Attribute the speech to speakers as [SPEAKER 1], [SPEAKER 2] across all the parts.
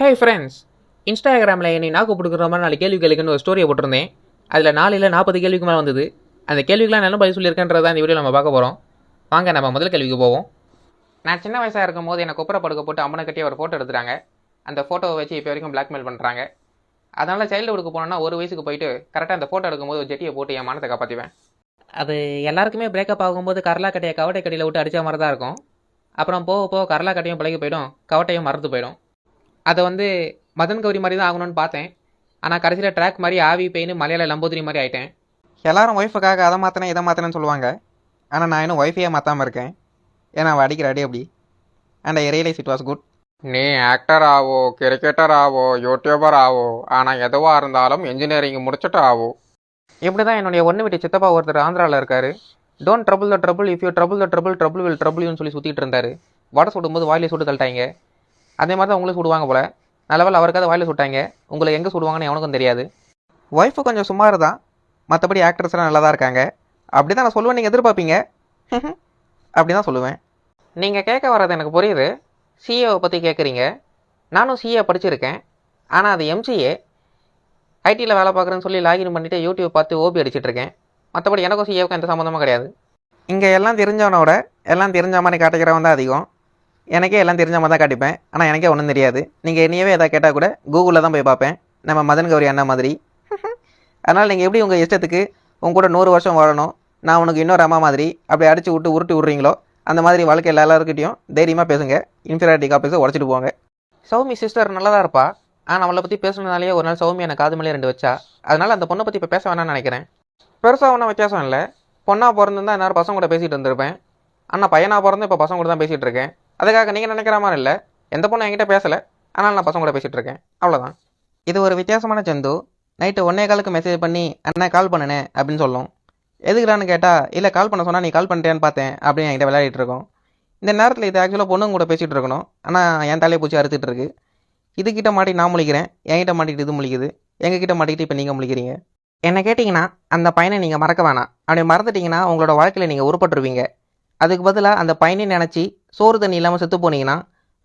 [SPEAKER 1] Hey friends, இன்ஸ்டாகிராமில் என்னை நாக்கு பிடிக்கிற மாதிரி 4 கேள்வி கேளுக்குன்னு ஒரு ஸ்டோரியை போட்டிருந்தேன். அதில் 4 இல்லை 40 கேள்விக்கு மேலே வந்தது. அந்த கேள்விக்கெலாம் என்ன பதில் சொல்லியிருக்கேன்றதான் இந்த வீடியோ நம்ம பார்க்க போகிறோம். வாங்க நம்ம முதல் கேள்விக்கு போவோம். நான் சின்ன வயசாக இருக்கும் போது என்னை குப்புற படுக்க போட்டு அம்மனை கட்டி ஒரு ஃபோட்டோ எடுத்துட்டாங்க. அந்த ஃபோட்டோவை வச்சு இப்போ வரைக்கும் பிளாக்மெயில் பண்ணுறாங்க. அதனால் சைல்டுஹுட்டுக்கு போனோன்னா ஒரு வயசுக்கு போயிட்டு கரெக்டாக அந்த ஃபோட்டோ எடுக்கும்போது ஒரு ஜெட்டியை போட்டு என் மானத்தை காப்பாற்றுவேன். அது எல்லாருக்குமே பிரேக்கப் ஆகும்போது கரலா கட்டையை கவட்டை கட்டியில் விட்டு அடித்த மாதிரி தான் இருக்கும். அப்புறம் போக போக கரலா கட்டையும் பழகி போயிடும், கவட்டையும் மறந்து போயிடும். அதை மதன் கௌரி மாதிரி தான் ஆகணும்னு பார்த்தேன். ஆனால் கடைசியில் ட்ராக் மாதிரி ஆவி பெயின் மலையாள லம்போதிரி மாதிரி ஆகிட்டேன். எல்லாரும் ஒய்ஃபுக்காக அதை மாற்றினேன் இதை மாற்றினேன்னு சொல்லுவாங்க. ஆனால் நான் இன்னும் ஒய்ஃபையே மாற்றாமல் இருக்கேன். ஏன்னா அவள் அடிக்கிற அடி அப்படி. And I realise it was good.
[SPEAKER 2] நீ ஆக்டர் ஆவோ, கிரிக்கெட்டர் ஆவோ, யூடியூபர் ஆவோ, ஆனால் எதுவாக இருந்தாலும் இன்ஜினியரிங் முடிச்சுட்டு ஆவோ.
[SPEAKER 1] இப்படி தான் என்னுடைய ஒன்று வீட்டு சித்தப்பா ஒருத்தர் ஆந்திராவில் இருக்கார். Don't trouble the trouble, if you trouble the trouble, trouble will ட்ரபுள்னு சொல்லி சுற்றிட்டு இருந்தார். வடை சுடும்போது வாயிலே சுட்டு தள்ளிட்டாங்க. அதே மாதிரி தான் உங்களுக்கு சுடுவாங்க போல். நல்லவேளை அவருக்காவது வாயில சுட்டாங்க. உங்களுக்கு எங்கே சுடுவாங்கன்னு எவனுக்கும் தெரியாது. ஒய்ஃபு கொஞ்சம் சுமார் தான், மற்றபடி ஆக்ட்ரஸ்லாம் நல்லா தான் இருக்காங்க. அப்படி தான் நான் சொல்லுவேன், நீங்கள் எதிர்பார்ப்பீங்க. அப்படி தான் சொல்லுவேன். நீங்கள் கேட்க வர்றது எனக்கு புரியுது. சிஏவை பற்றி கேட்குறீங்க. நானும் சிஏ படிச்சிருக்கேன். ஆனால் அது எம்சிஏ. ஐடியில் வேலை பார்க்குறேன்னு சொல்லி லாகின் பண்ணிவிட்டு யூடியூப் பார்த்து ஓபி அடிச்சிட்ருக்கேன். மற்றபடி எனக்கும் சிஏவுக்கும் எந்த சம்மந்தமும் கிடையாது. இங்கே எல்லாம் தெரிஞ்சவனோட எல்லாம் தெரிஞ்ச மாதிரி காட்டிக்கிறவன் தான் அதிகம். எனக்கே எல்லாம் தெரிஞ்ச மாதிரி தான் காட்டிப்பேன். ஆனால் எனக்கே ஒன்றும் தெரியாது. நீங்கள் என்னையவே எதாவது கேட்டால் கூட கூகுளில் தான் போய் பார்ப்பேன், நம்ம மதன் கௌரி அண்ணா மாதிரி. அதனால் நீங்கள் எப்படி உங்கள் இஷ்டத்துக்கு உங்க கூட 100 வருஷம் வாழணும், நான் உனக்கு இன்னொரு அம்மா மாதிரி அப்படி அடிச்சு விட்டு உருட்டி விட்றீங்களோ அந்த மாதிரி வாழ்க்கை எல்லாருக்கிட்டையும் தைரியமாக பேசுங்க. இன்ஃபீரியாரிட்டி காம்ப்ளெக்ஸை உடச்சிட்டு போவாங்க. சௌமி சிஸ்டர் நல்லா தான் இருப்பா. ஆனால் அவளை பற்றி பேசுனதுனாலேயே ஒரு நாள் சௌமி எனக்கு காது மேலே 2 வச்சா. அதனால் அந்த பொண்ணை பற்றி இப்போ பேச வேணாம்னு நினைக்கிறேன். பெருசாக ஒன்றும் வித்தியாசம் இல்லை. பொண்ணாக பிறந்திருந்தா எல்லாரும் பசங்க கூட பேசிகிட்டு இருந்திருப்பேன். ஆனால் பையனாக பிறந்து இப்போ பசங்க கூட தான் பேசிகிட்டு இருக்கேன். அதுக்காக நீங்கள் நினைக்கிற மாதிரி இல்லை. எந்த பொண்ணும் என்கிட்ட பேசலை, ஆனால் நான் பசங்க கூட பேசிகிட்டு இருக்கேன், அவ்வளோதான். இது ஒரு வித்தியாசமான ஜந்து. நைட்டு 1:15 மெசேஜ் பண்ணி அண்ணா கால் பண்ணுனேன் அப்படின்னு சொல்லும். எதுக்குறான்னு கேட்டால் இல்லை கால் பண்ண சொன்னால் நீ கால் பண்ணிட்டேன்னு பார்த்தேன் அப்படின்னு என்கிட்ட விளையாடிட்டு இருக்கோம். இந்த நேரத்தில் இது ஆக்சுவலாக பொண்ணுங்க கூட பேசிகிட்டு இருக்கணும். ஆனால் என் தலையை பூச்சி அறுத்துட்டு இருக்கு. இதுக்கிட்ட மாட்டி நான் முழிக்கிறேன், என்கிட்ட மாட்டிக்கிட்டு இது முழிக்குது, எங்ககிட்ட மாட்டிக்கிட்டு இப்போ நீங்கள் முழிக்கிறீங்க. என்ன கேட்டிங்கன்னா அந்த பையனை நீங்கள் மறக்க வேணாம். அப்படி மறந்துட்டிங்கன்னா உங்களோட வாழ்க்கையில் நீங்கள் உருப்பட்டுருவீங்க. அதுக்கு பதிலாக அந்த பையனை நினச்சி சோறு தண்ணி இல்லாமல் செத்து போனீங்கன்னா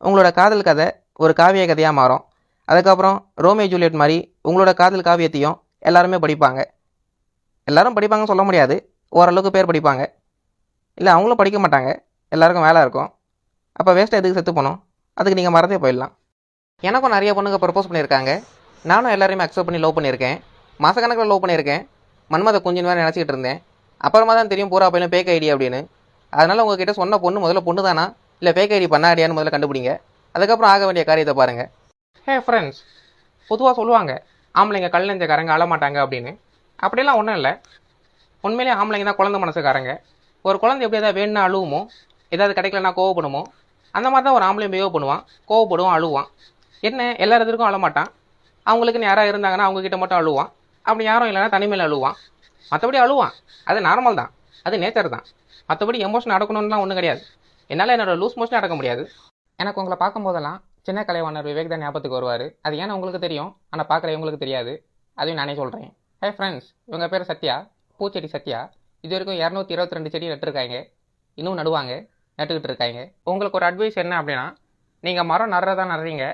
[SPEAKER 1] உங்களோட காதல் கதை ஒரு காவிய கதையாக மாறும். அதுக்கப்புறம் ரோமியோ ஜூலியட் மாதிரி உங்களோட காதல் காவியத்தையும் எல்லாருமே படிப்பாங்க. எல்லாரும் படிப்பாங்கன்னு சொல்ல முடியாது, ஓரளவுக்கு பேர் படிப்பாங்க. இல்லை அவங்களும் படிக்க மாட்டாங்க, எல்லாருக்கும் வேலை இருக்கும். அப்போ வேஸ்ட்டாக எதுக்கு செத்து போனோம்? அதுக்கு நீங்கள் மறந்தே போயிடலாம். எனக்கும் நிறைய பொண்ணுங்க ப்ரப்போஸ் பண்ணியிருக்காங்க. நானும் எல்லாரையுமே அக்செப்ட் பண்ணி லவ் பண்ணியிருக்கேன். மாதக்கணக்கில் லவ் பண்ணியிருக்கேன். மன்மத குஞ்சின் வேறு நினச்சிக்கிட்டு இருந்தேன். அப்புறமா தான் தெரியும் பூரா பையனும் பேக் ஐடி அப்படின்னு. அதனால் உங்ககிட்ட சொன்ன பொண்ணு முதல்ல பொண்ணு தானா இல்லை பேக் ஐடி பண்ண ஐடியான்னு முதல்ல கண்டுபிடிங்க. அதுக்கப்புறம் ஆக வேண்டிய காரியத்தை பாருங்கள். ஹே ஃப்ரெண்ட்ஸ், பொதுவாக சொல்லுவாங்க ஆம்பளைங்க கல் நெஞ்சக்காரங்க அழமாட்டாங்க அப்படின்னு. அப்படிலாம் ஒன்றும் இல்லை. உண்மையிலே ஆம்பளைங்க தான் குழந்தை மனசுக்காரங்க. ஒரு குழந்தை எப்படி ஏதாவது வேணும்னா அழுவுமோ, ஏதாவது கிடைக்கலன்னா கோவப்படுமோ, அந்த மாதிரி தான் ஒரு ஆம்பளையும் பிஹேவ் பண்ணுவான். கோவப்படுவான், அழுவான். என்ன எல்லா இடத்துக்கும் அழமாட்டான். அவங்களுக்குன்னு யாராவது இருந்தாங்கன்னா அவங்கக்கிட்ட மட்டும் அழுவான். அப்படி யாரும் இல்லைன்னா தனிமையில் அழுவான். மற்றபடி அழுவான், அது நார்மல் தான், அது நேச்சர் தான். மற்றபடி எமோஷன் அடக்கணும்லாம் ஒன்றும் கிடையாது. என்னால் என்னோடய லூஸ் மோஷன் அடக்க முடியாது. எனக்கு உங்களை பார்க்கும்போதெல்லாம் சின்ன கலைவாணர் விவேக் தான் ஞாபகத்துக்கு வருவார். அது ஏன்னா உங்களுக்கு தெரியும், ஆனால் பார்க்குற இவங்களுக்கு தெரியாது. அதையும் நானே சொல்கிறேன். ஹே ஃப்ரெண்ட்ஸ், இவங்க பேர் சத்யா, பூச்செடி சத்யா. இது வரைக்கும் 222 செடி நட்டுருக்காங்க, இன்னும் நடுவாங்க, நட்டுக்கிட்டு இருக்காங்க. உங்களுக்கு ஒரு அட்வைஸ் என்ன அப்படின்னா, நீங்கள் மரம் நடுறதா நடுறீங்க,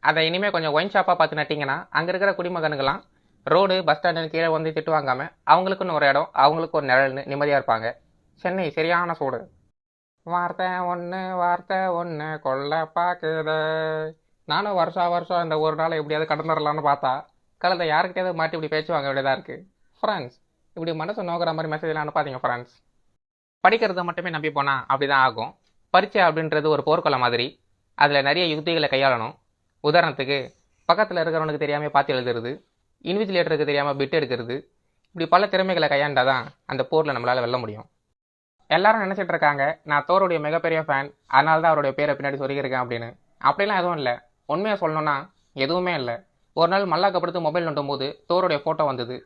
[SPEAKER 1] அதை இனிமேல் கொஞ்சம் ஒயின் ஷாப்பாக பார்த்து நட்டிங்கன்னா அங்கே இருக்கிற குடிமகனுக்கெல்லாம் ரோடு பஸ் ஸ்டாண்டுன்னு கீழே வந்து திட்டு வாங்காமல் அவங்களுக்குன்னு ஒரு இடம், அவங்களுக்கு ஒரு நிழல்னு நிம்மதியாக இருப்பாங்க. சென்னை சரியான சூடு. வார்த்தை ஒன்று கொல்ல பார்க்குது. நானும் வருஷம் இந்த ஒரு நாள் எப்படியாவது கடந்துடலான்னு பார்த்தா கலந்த யாருக்கிட்டையாவது மாட்டி இப்படி பேச்சு வாங்க வேண்டியதாக இருக்குது. ஃப்ரெண்ட்ஸ், இப்படி மனசு நோக்கிற மாதிரி மெசேஜ்லாம் அனுப்பாதீங்க ஃப்ரெண்ட்ஸ். படிக்கிறத மட்டுமே நம்பி போனால் அப்படி தான் ஆகும். பரீட்சை அப்படின்றது ஒரு போர்க்கொலை மாதிரி. அதில் நிறைய யுக்திகளை கையாளணும். உதாரணத்துக்கு பக்கத்தில் இருக்கிறவனுக்கு தெரியாமல் பார்த்து எழுதுறது, இன்விஜிலேட்டருக்கு தெரியாமல் பிட் எடுக்கிறது, இப்படி பல திறமைகளை கையாண்டால் தான் அந்த போரில் நம்மளால் வெல்ல முடியும். எல்லாரும் நினச்சிட்டு இருக்காங்க நான் தோருடைய மிகப்பெரிய ஃபேன், அதனால தான் அவருடைய பேரை பின்னாடி சொல்லியிருக்கேன் அப்படின்னு. அப்படிலாம் எதுவும் இல்லை. உண்மையாக சொல்லணும்னா எதுவுமே இல்லை. ஒரு நாள் மல்லாக்கப்படுத்து மொபைல் நோட்டும் போது தோருடைய ஃபோட்டோ வந்தது.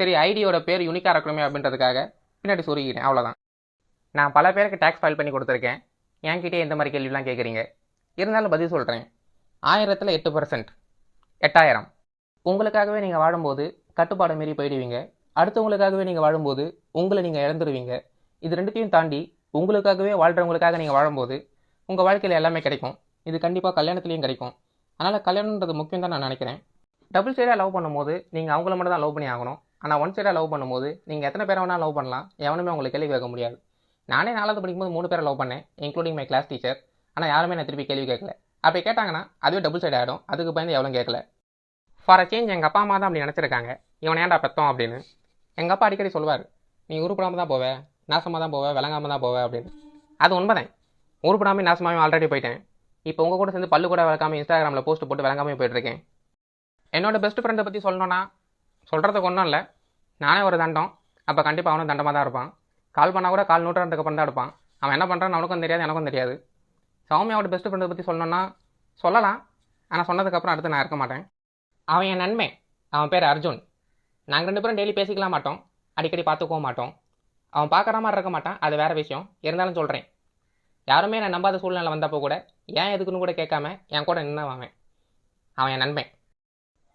[SPEAKER 1] சரி, ஐடியோட பேர் யூனிக்காக இருக்கணுமே அப்படின்றதுக்காக பின்னாடி சொருகிட்டேன், அவ்வளோதான். நான் பல பேருக்கு டேக்ஸ் ஃபைல் பண்ணி கொடுத்துருக்கேன். என்கிட்டே இந்த மாதிரி கேள்விலாம் கேட்குறீங்க. இருந்தாலும் பதில் சொல்கிறேன். 1000ல் 8%, 8000. உங்களுக்காகவே நீங்கள் வாழும்போது கட்டுப்பாடை மீறி போயிடுவீங்க. அடுத்தவங்களுக்காகவே நீங்கள் வாழும்போது உங்களை நீங்கள் இழந்துருவீங்க. இது ரெண்டுத்தையும் தாண்டி உங்களுக்காகவே வாழ்கிறவங்களுக்காக நீங்கள் வாழும்போது உங்கள் வாழ்க்கையில் எல்லாமே கிடைக்கும். இது கண்டிப்பாக கல்யாணத்துலேயும் கிடைக்கும். அதனால் கல்யாணன்றது முக்கியம் தான் நான் நினைக்கிறேன். டபுள் சைடாக லவ் பண்ணும்போது நீங்கள் அவங்கள மட்டும் தான் லவ் பண்ணி ஆகணும். ஆனால் ஒன் சைடாக லவ் பண்ணும்போது நீங்கள் எத்தனை பேரை வேணால் லவ் பண்ணலாம், எவனுமே உங்களுக்கு கேள்வி கேட்க முடியாது. நானே 4வது படிக்கும்போது 3 பேரை லவ் பண்ணேன், இன்க்ளூடிங் மை கிளாஸ் டீச்சர். ஆனால் யாருமே நான் திருப்பி கேள்வி கேட்கல. அப்படி கேட்டாங்கன்னா அதுவே டபுள் சைடு ஆகிடும். அதுக்கு பயந்து எவ்வளோ கேட்கல. ஃபார் அ சேஞ்ச் எங்கள் அப்பா அம்மா தான் அப்படி நினச்சிருக்காங்க, இவன் ஏன்டா பெத்தோம் அப்படின்னு. எங்கள் அப்பா அடிக்கடி சொல்லுவார், நீ உருப்படாமல் தான் போவே, நாசமாக தான் போவே, விளங்காமல் தான் போவே அப்படின்னு. அது உண்மைதான். உருப்படாமல் நாசமாகவும் ஆல்ரெடி போயிட்டேன். இப்போ உங்கள் கூட சேர்ந்து பல்லு கூட விளக்காமல் இன்ஸ்டாகிராமில் போஸ்ட் போட்டு விளங்காமல் போயிட்டுருக்கேன். என்னோட பெஸ்ட் ஃப்ரெண்டை பற்றி சொல்லணும்னா சொல்கிறதுக்கு ஒன்றும் இல்லை. நானே ஒரு தண்டம், அப்போ கண்டிப்பாக அவனும் தண்டமாக தான் இருப்பான். கால் பண்ணால் கூட கால் நூற்றுறதுக்கு அப்புறம் தான் எடுப்பான். அவன் என்ன பண்ணுறான்னு அவனுக்கும் தெரியாது, எனக்கும் தெரியாது. சௌமியாவோட பெஸ்ட் ஃப்ரெண்டை பற்றி சொல்லணும்னா சொல்லலாம், ஆனால் சொன்னதுக்கப்புறம் அடுத்து நான் இருக்க மாட்டேன். அவன் என் நன்மை. அவன் பேர் அர்ஜுன். நாங்கள் 2 பேரும் டெய்லி பேசிக்கலாம் மாட்டோம், அடிக்கடி பார்த்துக்கவும் மாட்டோம். அவன் பார்க்குற மாதிரி இருக்க மாட்டான், அது வேறு விஷயம். இருந்தாலும் சொல்கிறேன், யாருமே நான் நம்பாத சூழ்நிலை வந்தப்போ கூட ஏன் எதுக்குன்னு கூட கேட்காம என் கூட நின்று அவன் என் நண்பன்.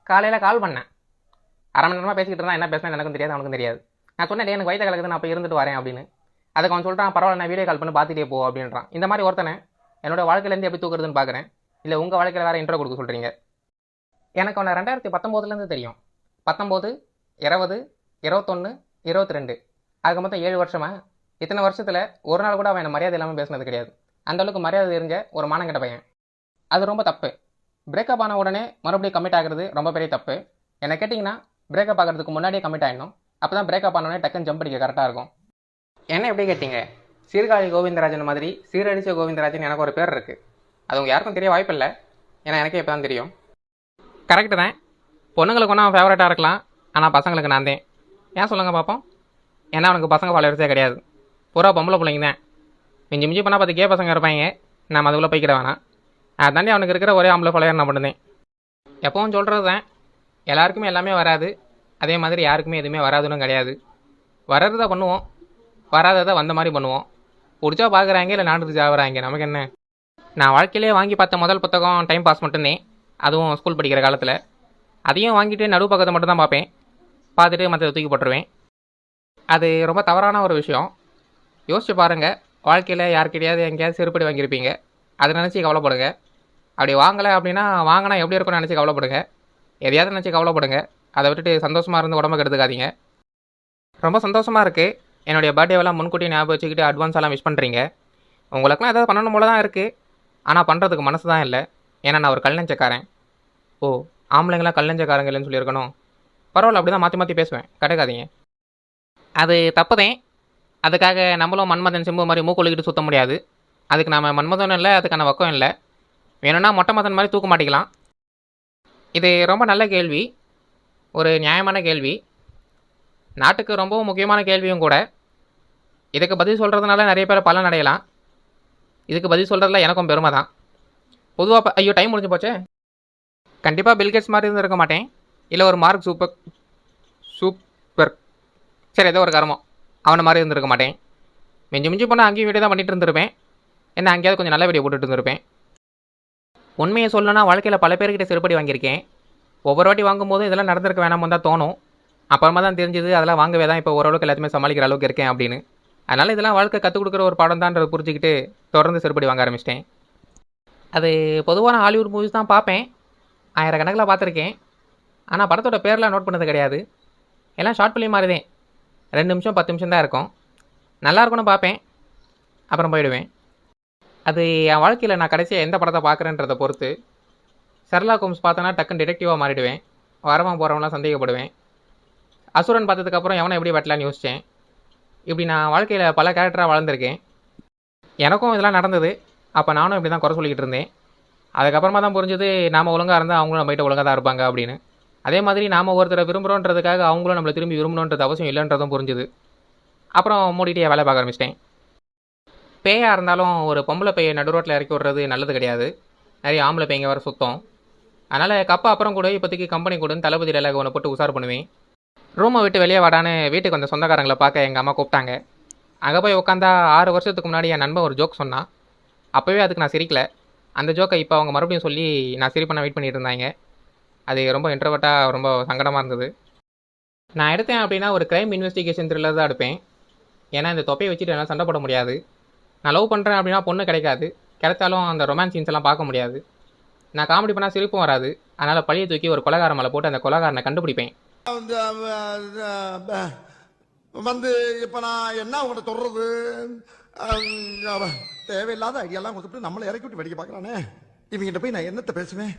[SPEAKER 1] காலையில் கால் பண்ணேன், அரை மணி நேரமாக பேசிக்கிட்டு இருந்தான். என்ன பேசினா எனக்கும் தெரியாது, அவனுக்கும் தெரியாது. நான் சொன்னேன், எனக்கு வயிற்று கலக்குது, நான் அப்போ இருந்துட்டு வரேன் அப்படின்னு. அதுக்கு அவன் சொல்கிறான், பரவாயில்ல நான் வீடியோ கால் பண்ணி பார்த்துட்டே போ அப்படின்றான். இந்த மாதிரி ஒருத்தனை என்னோட வாழ்க்கையிலேருந்து எப்படி தூக்குறதுன்னு பார்க்குறேன். இல்லை உங்கள் வாழ்க்கையில் வேறு இன்ட்ரோ கொடுக்க சொல்கிறீங்க. எனக்கு அவனை 2019 தெரியும். 19, 20, 21, 22, அதுக்கு மொத்தம் 7 வருஷமா. இத்தனை வருஷத்தில் ஒரு நாள் கூட அவன் என்ன மரியாதை இல்லாமல் பேசினது கிடையாது. அந்தளவுக்கு மரியாதை தெரிஞ்ச ஒரு மானங்கெட்ட பையன். அது ரொம்ப தப்பு. பிரேக்கப் ஆன உடனே மறுபடியும் கமிட் ஆகிறது ரொம்ப பெரிய தப்பு. என்னை கேட்டிங்கன்னா பிரேக்கப் ஆகிறதுக்கு முன்னாடியே கமிட் ஆகிடணும். அப்போ தான் பிரேக்கப் ஆனோடனே டக்குன்னு ஜம்ப் அடிக்க கரெக்டாக இருக்கும். என்ன எப்படி கேட்டிங்க, சீர்காழி கோவிந்தராஜன் மாதிரி சீரடிச்ச கோவிந்தராஜன் எனக்கு ஒரு பேர் இருக்குது. அது உங்கள் யாருக்கும் தெரிய வாய்ப்பு இல்லை, ஏன்னா எனக்கே இப்போ தான் தெரியும். கரெக்டு தான், பொண்ணுங்களுக்கு ஒன்றும் அவன் ஃபேவரட்டாக இருக்கலாம், ஆனால் பசங்களுக்கு நான் தான். ஏன் சொல்லுங்கள் பார்ப்போம். ஏன்னா அவனுக்கு பசங்க ஃபாலோவர்ஸே கிடையாது, பூரா பொம்பளை பிள்ளைங்க தான். மிஞ்சி மிஞ்சி பண்ணால் 10 கே பசங்க இருப்பாங்க, நம்ம அதுக்குள்ளே போய்க்கிட வேணாம். அதை தாண்டி அவனுக்கு இருக்கிற ஒரே ஆம்பளை ஃபாலோவர் நான் மட்டும்தான். எப்பவும் சொல்கிறது தான், எல்லாருக்குமே எல்லாமே வராது, அதே மாதிரி யாருக்குமே எதுவுமே வராதுன்னு கிடையாது. வர்றதை பண்ணுவோம், வராததை வந்த மாதிரி பண்ணுவோம். பிடிச்சா பார்க்குறாங்க, இல்லை நாடு ஜாகிறாங்க, நமக்கு என்ன. நான் வாழ்க்கையிலே வாங்கி பார்த்த முதல் புத்தகம் டைம் பாஸ் மட்டும்தான், அதுவும் ஸ்கூல் படிக்கிற காலத்தில். அதையும் வாங்கிட்டு நடுவு பக்கத்தை மட்டும் தான் பார்ப்பேன், பார்த்துட்டு மற்றதை தூக்கி போட்டுருவேன். அது ரொம்ப தவறான ஒரு விஷயம். யோசிச்சு பாருங்கள், வாழ்க்கையில் யாருக்கிட்டையாவது எங்கேயாவது செருப்படி வாங்கியிருப்பீங்க, அதை நினச்சி கவலைப்படுங்க. அப்படி வாங்கலை அப்படின்னா வாங்கினா எப்படி இருக்கும்னு நினச்சி கவலைப்படுங்க. எதையாவது நினச்சி கவலைப்படுங்க, அதை விட்டுட்டு சந்தோஷமாக இருந்து உடம்புக்கு எடுத்துக்காதீங்க. ரொம்ப சந்தோஷமாக இருக்குது, என்னுடைய பர்த்டேவெல்லாம் முன்கூட்டி ஞாபகம் வச்சுக்கிட்டு அட்வான்ஸெல்லாம் விஷ் பண்ணுறீங்க. உங்களுக்குலாம் ஏதாவது பண்ணணும் போல தான் இருக்குது, ஆனால் பண்ணுறதுக்கு மனசு தான் இல்லை. ஏன்னா நான் ஒரு கல்நெஞ்சக்காரன். ஓ, ஆம்பளைங்களாம் கல்நெஞ்சக்காரங்க இல்லைன்னு சொல்லியிருக்கணும். பரவாயில்ல, அப்படி தான் மாற்றி மாற்றி பேசுவேன், கிடைக்காதீங்க. அது தப்புதேன். அதுக்காக நம்மளும் மன்மதன் செம்பு மாதிரி மூக்கொழுகிட்டு சுற்ற முடியாது. அதுக்கு நம்ம மன்மதனும் இல்லை, அதுக்கான வக்கம் இல்லை. வேணும்னா மொட்டை மதன் மாதிரி தூக்க மாட்டிக்கலாம். இது ரொம்ப நல்ல கேள்வி, ஒரு நியாயமான கேள்வி, நாட்டுக்கு ரொம்பவும் முக்கியமான கேள்வியும் கூட. இதுக்கு பதில் சொல்கிறதுனால நிறைய பேர் பலன் அடையலாம். இதுக்கு பதில் சொல்கிறதுல எனக்கும் பெருமை தான். பொதுவாக ஐயோ டைம் முடிஞ்சு போச்சே. கண்டிப்பாக பில்கேட்ஸ் மாதிரி இருந்திருக்க மாட்டேன், இல்லை ஒரு மார்க் சூப்பர் சரி ஏதோ ஒரு கர்மம் அவனை மாதிரி இருந்திருக்க மாட்டேன். மிஞ்சி மிஞ்சி போனால் அங்கேயும் வீடியோ தான் பண்ணிட்டு இருந்திருப்பேன். என்ன அங்கேயாவது கொஞ்சம் நல்ல வீடியோ போட்டுட்டு இருந்திருப்பேன். உண்மையை சொல்லணும்னா வாழ்க்கையில் பல பேர்கிட்ட செருப்படி வாங்கியிருக்கேன். ஒவ்வொரு வாட்டி வாங்கும்போது இதெல்லாம் நடந்திருக்க வேணாமல் தான் தோணும். அப்புறமா தான் தெரிஞ்சது அதெல்லாம் வாங்கவே தான் இப்போ ஓரளவுக்கு எல்லாத்தையுமே சமாளிக்கிற அளவுக்கு இருக்கேன் அப்படின்னு. அதனால் இதெல்லாம் வாழ்க்கை கற்றுக் கொடுக்குற ஒரு பாடம் தான்றதை புரிஞ்சுக்கிட்டு தொடர்ந்து செருப்படி வாங்க ஆரம்பிச்சிட்டேன். அது பொதுவான ஹாலிவுட் மூவிஸ் தான் பார்ப்பேன், ஆயிரக்கணக்கில் பார்த்துருக்கேன். ஆனால் படத்தோட பேரெலாம் நோட் பண்ணது கிடையாது. எல்லாம் ஷார்ட் ஃபிலிம் மாதிரி தான், 2 நிமிஷம் 10 நிமிஷம் தான் இருக்கும். நல்லா இருக்கும்னு பார்ப்பேன், அப்புறம் போயிடுவேன். அது என் வாழ்க்கையில் நான் கடைசியாக எந்த படத்தை பார்க்குறேன்றதை பொறுத்து. ஷெர்லாக் ஹோம்ஸ் பார்த்தோன்னா டக்குன்னு டிடெக்டிவாக மாறிடுவேன், வரவன் போகிறவங்களாம் சந்தேகப்படுவேன். அசுரன் பார்த்ததுக்கப்புறம் எவனை எப்படி வெட்டலான்னு யோசித்தேன். இப்படி நான் வாழ்க்கையில் பல கேரக்டராக வளர்ந்துருக்கேன். எனக்கும் இதெல்லாம் நடந்தது, அப்போ நானும் இப்படி தான் குறை சொல்லிக்கிட்டு இருந்தேன். அதுக்கப்புறமா தான் புரிஞ்சது, நாம் ஒழுங்காக இருந்தால் அவங்களும் நம்மகிட்ட ஒழுங்காக தான் இருப்பாங்க அப்படின்னு. அதே மாதிரி நாம் ஒருத்தரை விரும்புகிறோன்றதுக்காக அவங்களும் நம்மளை திரும்பி விரும்பணுன்றது அவசியம் இல்லைன்றதும் புரிஞ்சுது. அப்புறம் மூடிட்டே வேலை பார்க்க ஆரம்பிச்சிட்டேன். பேயாக இருந்தாலும் ஒரு பொம்பளை பேயை நடு ரோட்டில் இறக்கி விடுறது நல்லது கிடையாது, நிறைய ஆம்பளை பேய்ங்க வர சுத்தம். அதனால் கப்பை அப்புறம் கூட இப்போதைக்கு கம்பெனி கூடன்னு தளபதி டைலாக் ஒன்று போட்டு உசார் பண்ணுவேன். ரூமை விட்டு வெளியே வாடான்னு வீட்டுக்கு வந்த சொந்தக்காரங்களை பார்க்க எங்கள் அம்மா கூப்பிட்டாங்க. அங்கே போய் உட்காந்தா 6 வருஷத்துக்கு முன்னாடி என் நண்பன் ஒரு ஜோக் சொன்னான். அப்போவே அதுக்கு நான் சிரிக்கல. அந்த ஜோக்கை இப்போ அவங்க மறுபடியும் சொல்லி நான் சிரிப்பண்ண வெயிட் பண்ணிட்டு இருந்தாங்க. அது ரொம்ப இன்ட்ரோவர்ட்டாக ரொம்ப சங்கடமாக இருந்தது. நான் எடுத்தேன் அப்படின்னா ஒரு க்ரைம் இன்வெஸ்டிகேஷன் த்ரில்லர் தான் எடுப்பேன். ஏன்னா இந்த தொப்பையை வச்சுட்டு என்னால் சண்டை போட முடியாது. நான் லவ் பண்ணுறேன் அப்படின்னா பொண்ணு கிடைக்காது, கிடைச்சாலும் அந்த ரொமான்ஸ் சீன்ஸ் எல்லாம் பார்க்க முடியாது. நான் காமெடி பண்ணால் சிரிப்பும் வராது. அதனால் பழியை தூக்கி ஒரு கொலைகார மேலே போட்டு அந்த கொலைகாரனை கண்டுபிடிப்பேன்.
[SPEAKER 3] வந்து இப்ப நான் என்ன உங்கள்ட்ட சொல்றது? தேவையில்லாத ஐடியாலாம் கொடுத்துட்டு நம்மளை இறக்கி விட்டு வெடிக்க பாக்குறானே. இவங்கிட்ட போய் நான் என்னத்த பேசுவேன்?